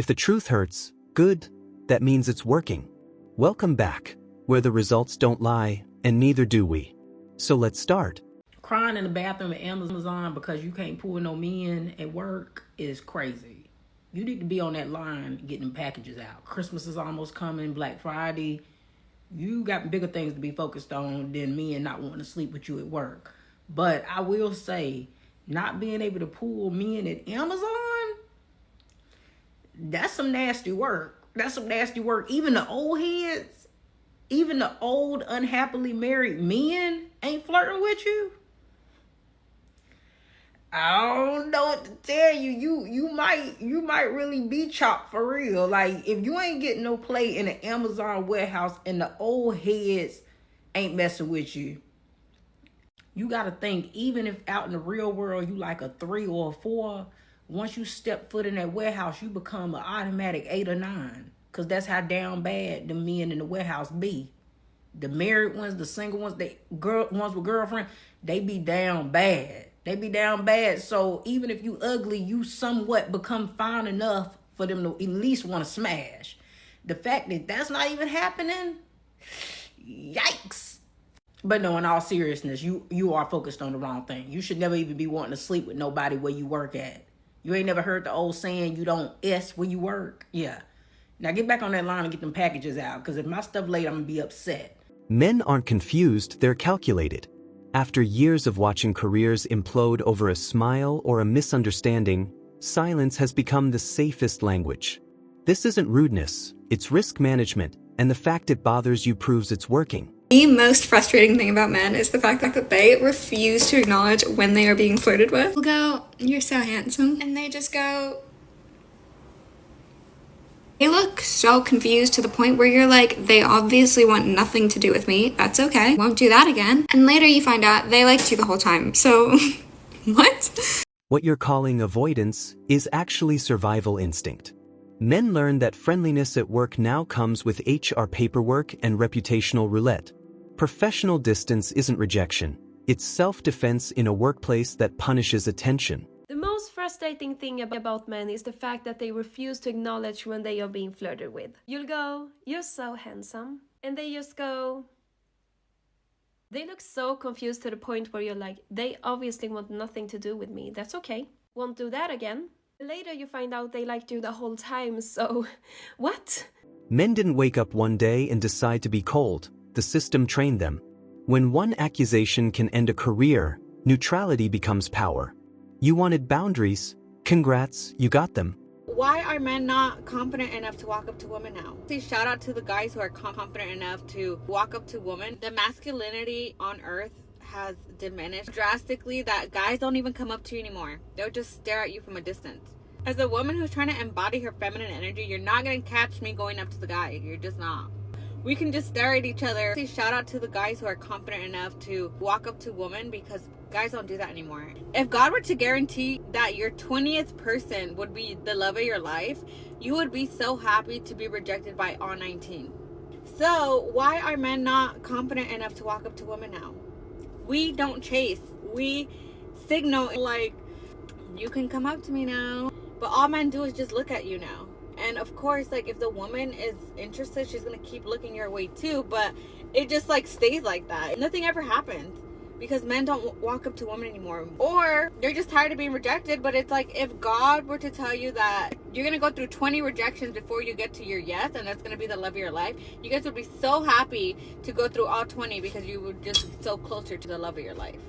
the truth hurts, good, that means it's working. Welcome back, where the results don't lie, and neither do we. So let's start. Crying in the bathroom at Amazon because you can't pull no men at work is crazy. You need to be on that line getting packages out. Christmas is almost coming, Black Friday. You got bigger things to be focused on than men not wanting to sleep with you at work. But I will say, not being able to pull men at Amazon, that's some nasty work. That's some nasty work. Even the old heads, even the old unhappily married men ain't flirting with you. I don't know what to tell you. You might really be chopped for real. Like, if you ain't getting no play in an Amazon warehouse and the old heads ain't messing with you, you gotta think, even if out in the real world you like a 3 or a 4, once you step foot in that warehouse, you become an automatic 8 or 9. Cause that's how down bad the men in the warehouse be. The married ones, the single ones, ones with girlfriend, they be down bad. They be down bad. So even if you ugly, you somewhat become fine enough for them to at least want to smash. The fact that that's not even happening, yikes. But no, in all seriousness, you are focused on the wrong thing. You should never even be wanting to sleep with nobody where you work at. You ain't never heard the old saying, you don't S where you work? Yeah. Now get back on that line and get them packages out, because if my stuff late, I'm going to be upset. Men aren't confused, they're calculated. After years of watching careers implode over a smile or a misunderstanding, silence has become the safest language. This isn't rudeness, it's risk management, and the fact it bothers you proves it's working. The most frustrating thing about men is the fact that they refuse to acknowledge when they are being flirted with. They'll go, "You're so handsome," and they just go... They look so confused to the point where you're like, they obviously want nothing to do with me. That's okay. Won't do that again. And later you find out they liked you the whole time. So, what? What you're calling avoidance is actually survival instinct. Men learn that friendliness at work now comes with HR paperwork and reputational roulette. Professional distance isn't rejection. It's self-defense in a workplace that punishes attention. The most frustrating thing about men is the fact that they refuse to acknowledge when they are being flirted with. You'll go, "You're so handsome." And they just go... They look so confused to the point where you're like, they obviously want nothing to do with me. That's okay. Won't do that again. Later you find out they liked you the whole time, so... What? Men didn't wake up one day and decide to be cold. The system trained them. When one accusation can end a career, neutrality becomes power. You wanted boundaries. Congrats, you got them. Why are men not confident enough to walk up to women now? See, shout out to the guys who are confident enough to walk up to women. The masculinity on earth has diminished drastically that guys don't even come up to you anymore. They'll just stare at you from a distance. As a woman who's trying to embody her feminine energy, you're not going to catch me going up to the guy. You're just not. We can just stare at each other. See, shout out to the guys who are confident enough to walk up to women, because guys don't do that anymore. If God were to guarantee that your 20th person would be the love of your life, you would be so happy to be rejected by all 19. So why are men not confident enough to walk up to women now? We don't chase. We signal like, you can come up to me now. But all men do is just look at you now. And of course, like, if the woman is interested, she's going to keep looking your way too. But it just like stays like that. Nothing ever happens because men don't walk up to women anymore. Or they're just tired of being rejected. But it's like, if God were to tell you that you're going to go through 20 rejections before you get to your yes, and that's going to be the love of your life, you guys would be so happy to go through all 20 because you would just be so closer to the love of your life.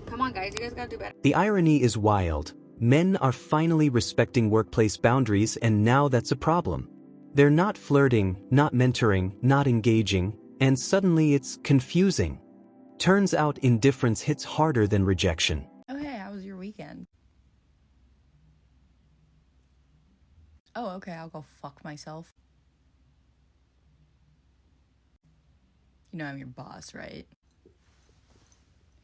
Come on, guys. You guys got to do better. The irony is wild. Men are finally respecting workplace boundaries, and now that's a problem. They're not flirting, not mentoring, not engaging, and suddenly it's confusing. Turns out indifference hits harder than rejection. Oh, hey, how was your weekend? Oh, okay, I'll go fuck myself. You know I'm your boss, right?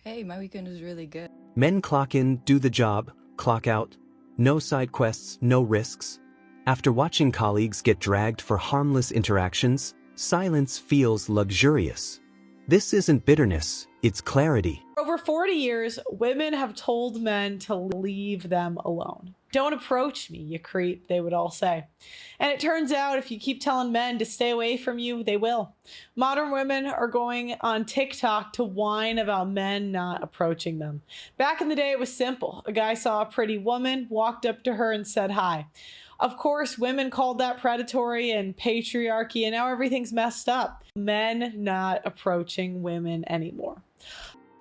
Hey, my weekend was really good. Men clock in, do the job, clock out. No side quests, no risks. After watching colleagues get dragged for harmless interactions, silence feels luxurious. This isn't bitterness, it's clarity. For over 40 years, women have told men to leave them alone. "Don't approach me, you creep," they would all say. And it turns out if you keep telling men to stay away from you, they will. Modern women are going on TikTok to whine about men not approaching them. Back in the day, it was simple. A guy saw a pretty woman, walked up to her and said hi. Of course, women called that predatory and patriarchy, and now everything's messed up. Men not approaching women anymore.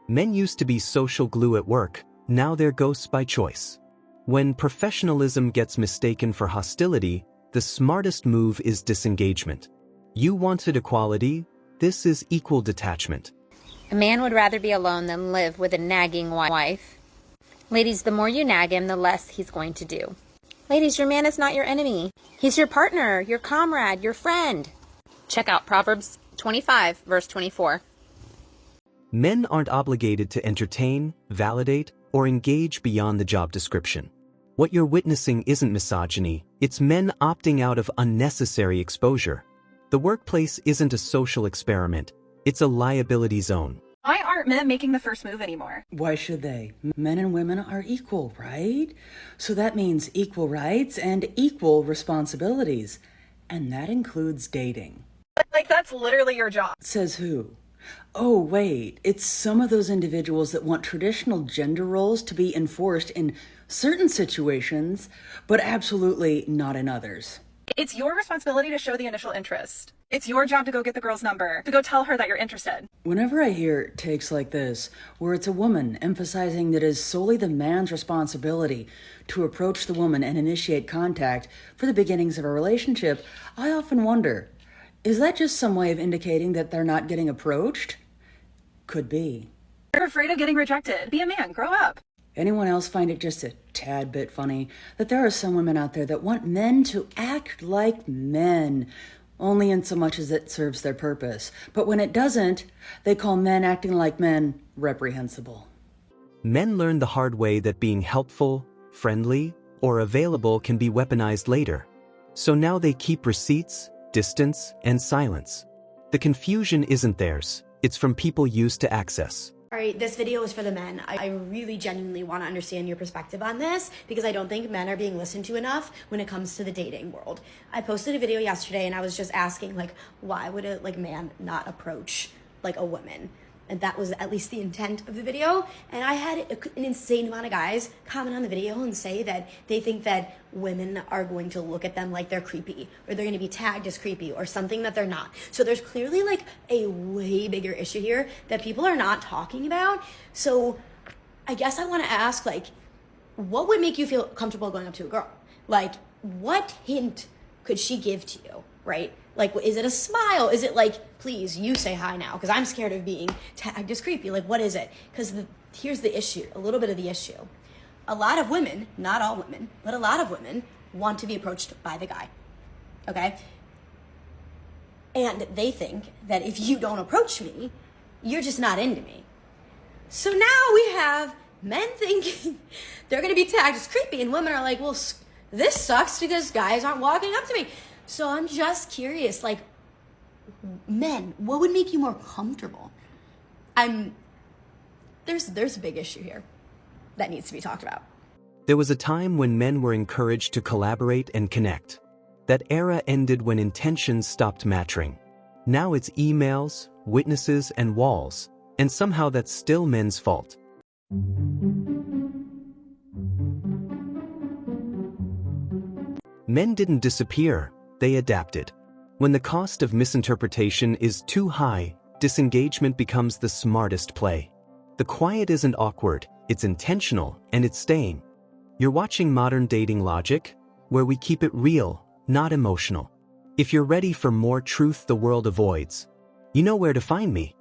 Men used to be social glue at work, now they're ghosts by choice. When professionalism gets mistaken for hostility, the smartest move is disengagement. You wanted equality, this is equal detachment. A man would rather be alone than live with a nagging wife. Ladies, the more you nag him, the less he's going to do. Ladies, your man is not your enemy. He's your partner, your comrade, your friend. Check out Proverbs 25, verse 24. Men aren't obligated to entertain, validate, or engage beyond the job description. What you're witnessing isn't misogyny, it's men opting out of unnecessary exposure. The workplace isn't a social experiment, it's a liability zone. Why aren't men making the first move anymore? Why should they? Men and women are equal, right? So that means equal rights and equal responsibilities. And that includes dating. Like, that's literally your job. Says who? Oh, wait, it's some of those individuals that want traditional gender roles to be enforced in certain situations, but absolutely not in others. It's your responsibility to show the initial interest. It's your job to go get the girl's number, to go tell her that you're interested. Whenever I hear takes like this, where it's a woman emphasizing that it is solely the man's responsibility to approach the woman and initiate contact for the beginnings of a relationship, I often wonder, is that just some way of indicating that they're not getting approached? Could be. You're afraid of getting rejected. Be a man, grow up. Anyone else find it just a tad bit funny that there are some women out there that want men to act like men, only in so much as it serves their purpose. But when it doesn't, they call men acting like men reprehensible. Men learn the hard way that being helpful, friendly, or available can be weaponized later. So now they keep receipts, distance, and silence. The confusion isn't theirs, it's from people used to access. Alright, this video is for the men. I really genuinely want to understand your perspective on this because I don't think men are being listened to enough when it comes to the dating world. I posted a video yesterday and I was just asking, like, why would a man not approach a woman? And that was at least the intent of the video. And I had an insane amount of guys comment on the video and say that they think that women are going to look at them like they're creepy, or they're going to be tagged as creepy, or something that they're not. So there's clearly a way bigger issue here that people are not talking about. So I guess I want to ask, what would make you feel comfortable going up to a girl? What hint could she give to you, right? Is it a smile? Is it please, you say hi now, because I'm scared of being tagged as creepy? What is it? Because here's the issue, a little bit of the issue. A lot of women, not all women, but a lot of women want to be approached by the guy, okay? And they think that if you don't approach me, you're just not into me. So now we have men thinking they're going to be tagged as creepy, and women are like, well, this sucks because guys aren't walking up to me. So I'm just curious, men, what would make you more comfortable? There's a big issue here that needs to be talked about. There was a time when men were encouraged to collaborate and connect. That era ended when intentions stopped matching. Now it's emails, witnesses, and walls, and somehow that's still men's fault. Men didn't disappear, they adapted. When the cost of misinterpretation is too high, disengagement becomes the smartest play. The quiet isn't awkward, it's intentional, and it's staying. You're watching modern dating logic, where we keep it real, not emotional. If you're ready for more truth the world avoids, you know where to find me.